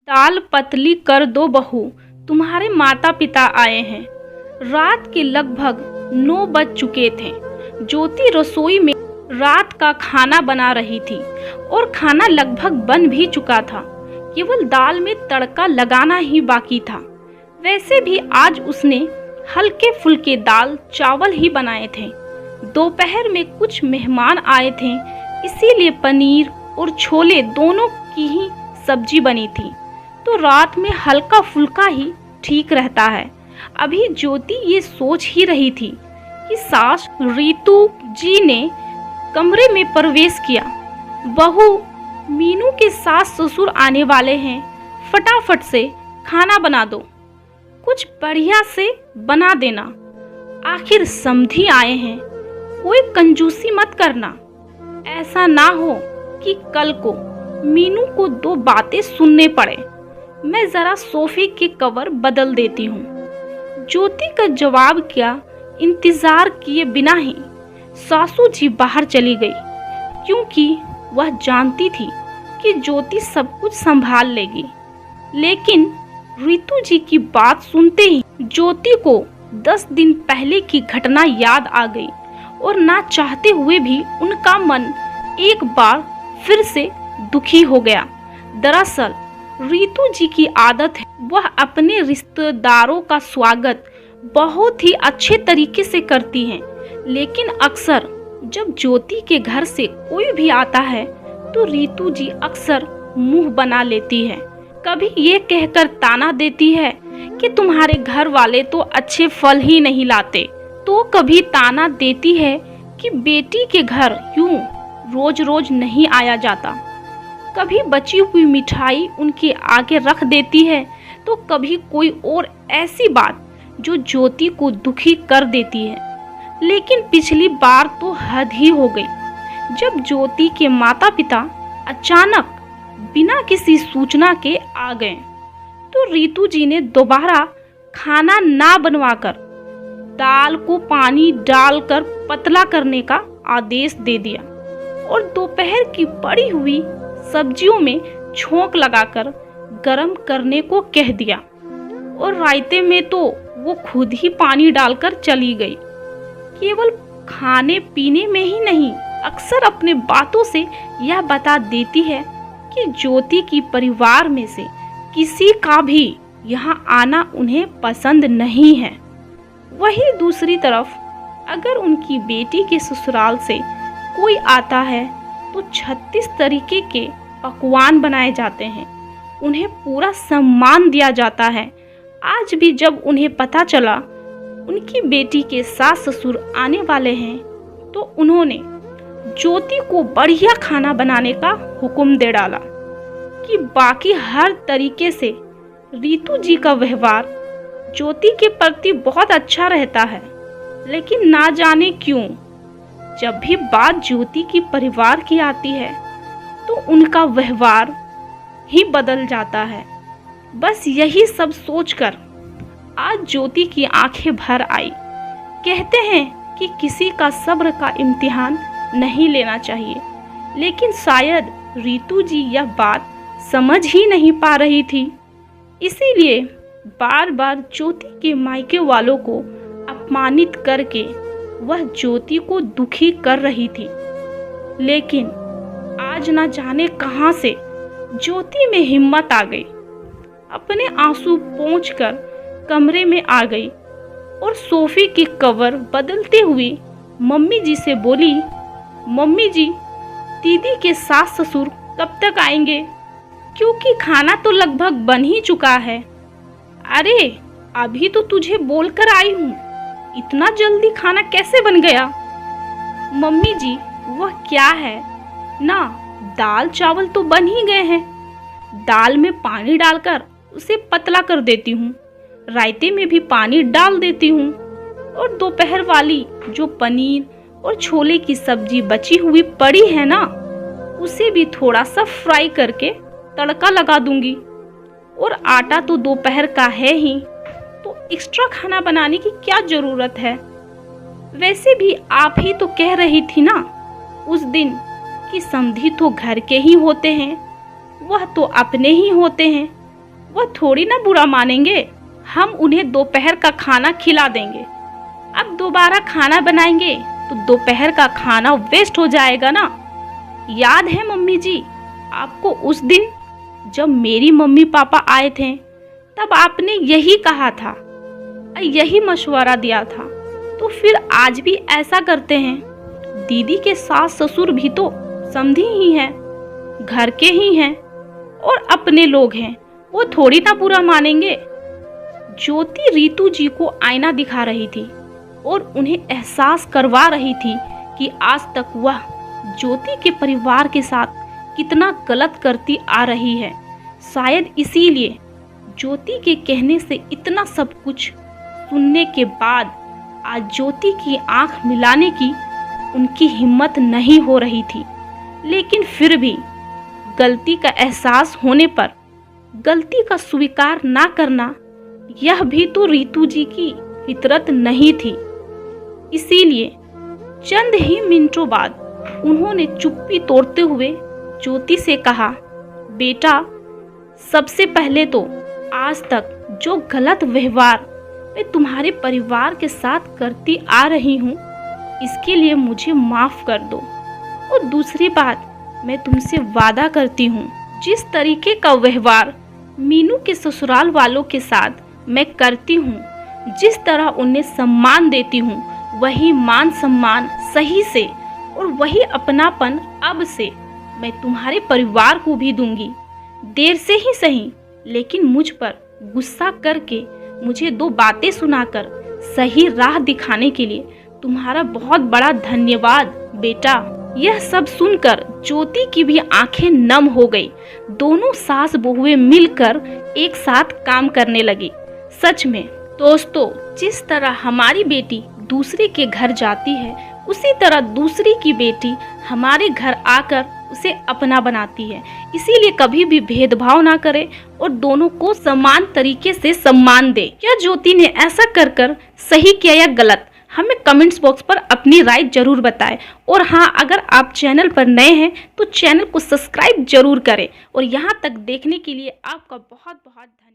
दाल पतली कर दो बहू, तुम्हारे माता पिता आए हैं। रात के लगभग 9 बज चुके थे। ज्योति रसोई में रात का खाना बना रही थी और खाना लगभग बन भी चुका था। केवल दाल में तड़का लगाना ही बाकी था। वैसे भी आज उसने हल्के फुल्के दाल चावल ही बनाए थे। दोपहर में कुछ मेहमान आए थे, इसीलिए पनीर और छोले दोनों की ही सब्जी बनी थी। तो रात में हल्का फुल्का ही ठीक रहता है। अभी ज्योति ये सोच ही रही थी कि सास रीतू जी ने कमरे में प्रवेश किया। बहू, मीनू के सास ससुर आने वाले हैं, फटाफट से खाना बना दो, कुछ बढ़िया से बना देना। आखिर समधी आए हैं, कोई कंजूसी मत करना। ऐसा ना हो कि कल को मीनू को 2 बातें सुनने पड़े। मैं जरा सोफे के कवर बदल देती हूँ। ज्योति का जवाब क्या इंतजार किए बिना ही सासू जी बाहर चली गई, क्योंकि वह जानती थी कि ज्योति सब कुछ संभाल लेगी। लेकिन रीतू जी की बात सुनते ही ज्योति को 10 दिन पहले की घटना याद आ गई और ना चाहते हुए भी उनका मन एक बार फिर से दुखी हो गया। दरअसल रीतू जी की आदत है, वह अपने रिश्तेदारों का स्वागत बहुत ही अच्छे तरीके से करती हैं। लेकिन अक्सर जब ज्योति के घर से कोई भी आता है तो रीतू जी अक्सर मुंह बना लेती है। कभी ये कहकर ताना देती है कि तुम्हारे घर वाले तो अच्छे फल ही नहीं लाते, तो कभी ताना देती है कि बेटी के घर यूं रोज रोज नहीं आया जाता। कभी बची हुई मिठाई उनके आगे रख देती है, तो कभी कोई और ऐसी बात जो ज्योति को दुखी कर देती है। लेकिन पिछली बार तो हद ही हो गई, जब ज्योति के माता पिता अचानक बिना किसी सूचना के आ गए। तो रीतू जी ने दोबारा खाना ना बनवाकर दाल को पानी डालकर पतला करने का आदेश दे दिया और दोपहर की पड़ी हुई सब्जियों में छोंक लगाकर गरम करने को कह दिया। और रायते में तो वो खुद ही पानी डालकर चली गई। केवल खाने पीने में ही नहीं, अक्सर अपने बातों से यह बता देती है कि ज्योति की परिवार में से किसी का भी यहाँ आना उन्हें पसंद नहीं है। वही दूसरी तरफ अगर उनकी बेटी के ससुराल से कोई आता है तो 36 तरीके के पकवान बनाए जाते हैं, उन्हें पूरा सम्मान दिया जाता है। आज भी जब उन्हें पता चला उनकी बेटी के सास ससुर आने वाले हैं तो उन्होंने ज्योति को बढ़िया खाना बनाने का हुक्म दे डाला कि बाकी हर तरीके से रीतू जी का व्यवहार ज्योति के प्रति बहुत अच्छा रहता है। लेकिन ना जाने क्यों जब भी बात ज्योति की परिवार की आती है तो उनका व्यवहार ही बदल जाता है। बस यही सब सोचकर आज ज्योति की आंखें भर आई। कहते हैं कि किसी का सब्र का इम्तिहान नहीं लेना चाहिए, लेकिन शायद रीतू जी यह बात समझ ही नहीं पा रही थी। इसीलिए बार बार ज्योति के मायके वालों को अपमानित करके वह ज्योति को दुखी कर रही थी। लेकिन आज न जाने कहां से ज्योति में हिम्मत आ गई। अपने आंसू पोंछकर कमरे में आ गई और सोफे के कवर बदलते हुए मम्मी जी से बोली, मम्मी जी, दीदी के सास ससुर कब तक आएंगे? क्योंकि खाना तो लगभग बन ही चुका है। अरे अभी तो तुझे बोलकर आई हूँ, इतना जल्दी खाना कैसे बन गया? मम्मी जी, वह क्या है ना, दाल चावल तो बन ही गए हैं। दाल में पानी डालकर उसे पतला कर देती हूँ, रायते में भी पानी डाल देती हूँ और दोपहर वाली जो पनीर और छोले की सब्जी बची हुई पड़ी है ना, उसे भी थोड़ा सा फ्राई करके तड़का लगा दूंगी। और आटा तो दोपहर का है ही, तो एक्स्ट्रा खाना बनाने की क्या जरूरत है? वैसे भी आप ही तो कह रही थी ना उस दिन कि समधी तो घर के ही होते हैं, वह तो अपने ही होते हैं, वो थोड़ी ना बुरा मानेंगे। हम उन्हें दोपहर का खाना खिला देंगे। अब दोबारा खाना बनाएंगे तो दोपहर का खाना वेस्ट हो जाएगा ना। याद है मम्मी जी आपको उस दिन जब मेरी मम्मी पापा आए थे, तब आपने यही कहा था, यही मशवरा दिया था। तो फिर आज भी ऐसा करते हैं। दीदी के सास ससुर भी तो समधी ही हैं, घर के ही हैं और अपने लोग हैं, वो थोड़ी ना बुरा मानेंगे। ज्योति रीतू जी को आईना दिखा रही थी और उन्हें एहसास करवा रही थी कि आज तक वह ज्योति के परिवार के साथ कितना गलत करती आ रही है। शायद इसीलिए ज्योति के कहने से इतना सब कुछ सुनने के बाद आज ज्योति की आंख मिलाने की उनकी हिम्मत नहीं हो रही थी। लेकिन फिर भी गलती का एहसास होने पर गलती का स्वीकार ना करना, यह भी तो रीतू जी की फितरत नहीं थी। इसीलिए चंद ही मिनटों बाद उन्होंने चुप्पी तोड़ते हुए ज्योति से कहा, बेटा सबसे पहले तो आज तक जो गलत व्यवहार मैं तुम्हारे परिवार के साथ करती आ रही हूँ, इसके लिए मुझे माफ़ कर दो। और दूसरी बात, मैं तुमसे वादा करती हूँ जिस तरीके का व्यवहार मीनू के ससुराल वालों के साथ मैं करती हूँ, जिस तरह उन्हें सम्मान देती हूँ, वही मान सम्मान सही से और वही अपनापन अब से मैं तुम्हारे परिवार को भी दूंगी। देर से ही सही, लेकिन मुझ पर गुस्सा करके मुझे 2 बातें सुनाकर सही राह दिखाने के लिए तुम्हारा बहुत बड़ा धन्यवाद बेटा। यह सब सुनकर ज्योति की भी आंखें नम हो गई। दोनों सास बहुएं मिलकर एक साथ काम करने लगी। सच में दोस्तों, जिस तरह हमारी बेटी दूसरे के घर जाती है, उसी तरह दूसरी की बेटी हमारे घर आकर उसे अपना बनाती है। इसीलिए कभी भी भेदभाव ना करे और दोनों को समान तरीके से सम्मान दे। क्या ज्योति ने ऐसा कर कर सही किया या गलत, हमें कमेंट्स बॉक्स पर अपनी राय जरूर बताएं। और हाँ, अगर आप चैनल पर नए हैं तो चैनल को सब्सक्राइब जरूर करें। और यहाँ तक देखने के लिए आपका बहुत बहुत धन्यवाद।